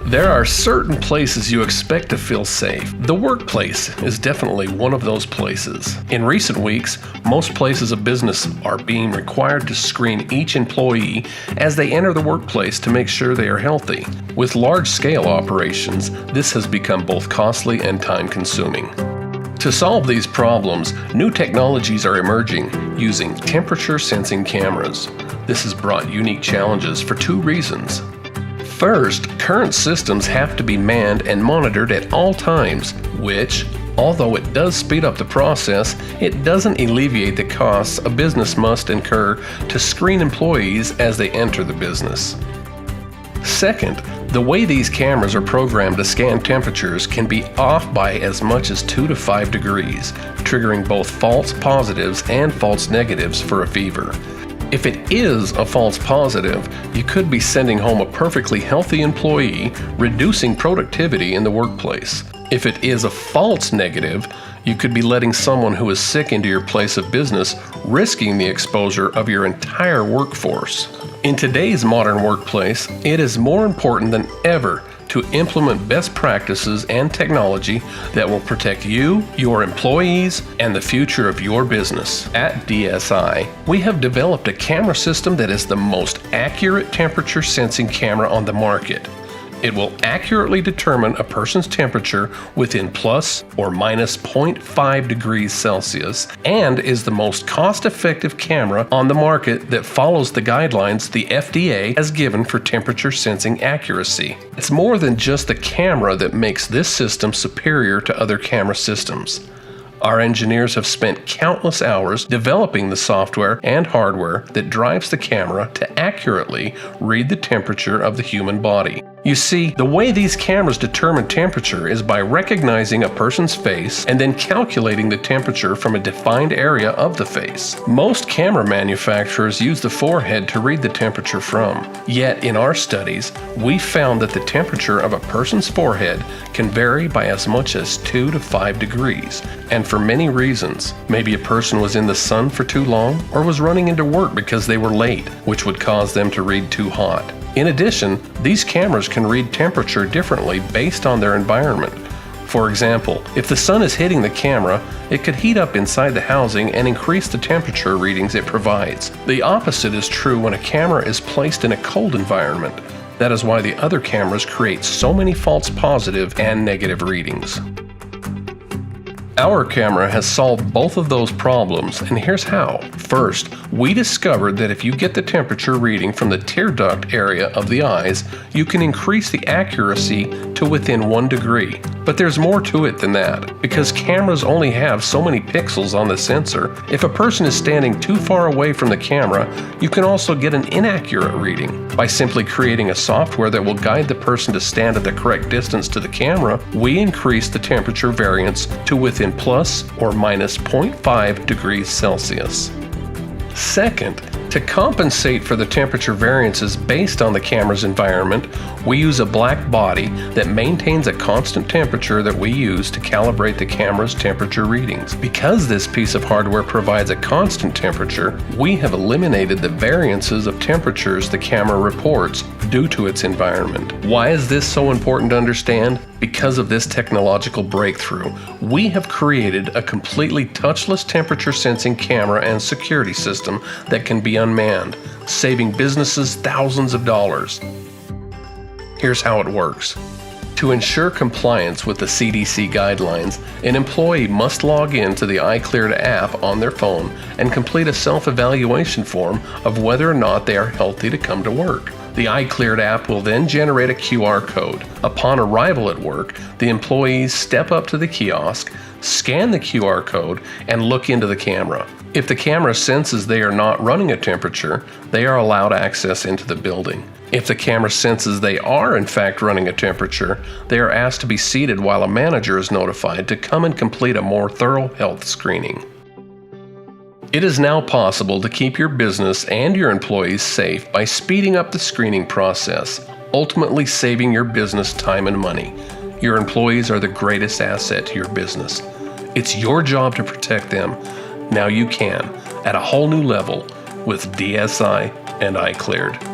There are certain places you expect to feel safe. The workplace is definitely one of those places. In recent weeks, most places of business are being required to screen each employee as they enter the workplace to make sure they are healthy. With large-scale operations, this has become both costly and time-consuming. To solve these problems, new technologies are emerging using temperature-sensing cameras. This has brought unique challenges for two reasons. First, current systems have to be manned and monitored at all times, which, although it does speed up the process, it doesn't alleviate the costs a business must incur to screen employees as they enter the business. Second, the way these cameras are programmed to scan temperatures can be off by as much as 2 to 5 degrees, triggering both false positives and false negatives for a fever. If it is a false positive, you could be sending home a perfectly healthy employee, reducing productivity in the workplace. If it is a false negative, you could be letting someone who is sick into your place of business, risking the exposure of your entire workforce. In today's modern workplace, it is more important than ever to implement best practices and technology that will protect you, your employees, and the future of your business. At DSI, we have developed a camera system that is the most accurate temperature sensing camera on the market. It will accurately determine a person's temperature within plus or minus 0.5 degrees Celsius and is the most cost-effective camera on the market that follows the guidelines the FDA has given for temperature sensing accuracy. It's more than just the camera that makes this system superior to other camera systems. Our engineers have spent countless hours developing the software and hardware that drives the camera to accurately read the temperature of the human body. You see, the way these cameras determine temperature is by recognizing a person's face and then calculating the temperature from a defined area of the face. Most camera manufacturers use the forehead to read the temperature from. Yet, in our studies, we found that the temperature of a person's forehead can vary by as much as 2 to 5 degrees, and for many reasons. Maybe a person was in the sun for too long or was running into work because they were late, which would cause them to read too hot. In addition, these cameras can read temperature differently based on their environment. For example, if the sun is hitting the camera, it could heat up inside the housing and increase the temperature readings it provides. The opposite is true when a camera is placed in a cold environment. That is why the other cameras create so many false positive and negative readings. Our camera has solved both of those problems, and here's how. First, we discovered that if you get the temperature reading from the tear duct area of the eyes, you can increase the accuracy to within 1 degree. But there's more to it than that. Because cameras only have so many pixels on the sensor, if a person is standing too far away from the camera, you can also get an inaccurate reading. By simply creating a software that will guide the person to stand at the correct distance to the camera, we increase the temperature variance to within plus or minus 0.5 degrees Celsius. Second, to compensate for the temperature variances based on the camera's environment, we use a black body that maintains a constant temperature that we use to calibrate the camera's temperature readings. Because this piece of hardware provides a constant temperature, we have eliminated the variances of temperatures the camera reports due to its environment. Why is this so important to understand? Because of this technological breakthrough, we have created a completely touchless temperature sensing camera and security system that can be unmanned, saving businesses thousands of dollars. Here's how it works. To ensure compliance with the CDC guidelines, an employee must log in to the iCleared app on their phone and complete a self-evaluation form of whether or not they are healthy to come to work. The iCleared app will then generate a QR code. Upon arrival at work, the employees step up to the kiosk, scan the QR code, and look into the camera. If the camera senses they are not running a temperature, they are allowed access into the building. If the camera senses they are in fact running a temperature, they are asked to be seated while a manager is notified to come and complete a more thorough health screening. It is now possible to keep your business and your employees safe by speeding up the screening process, ultimately saving your business time and money. Your employees are the greatest asset to your business. It's your job to protect them. Now you can, at a whole new level, with DSI and iCleared.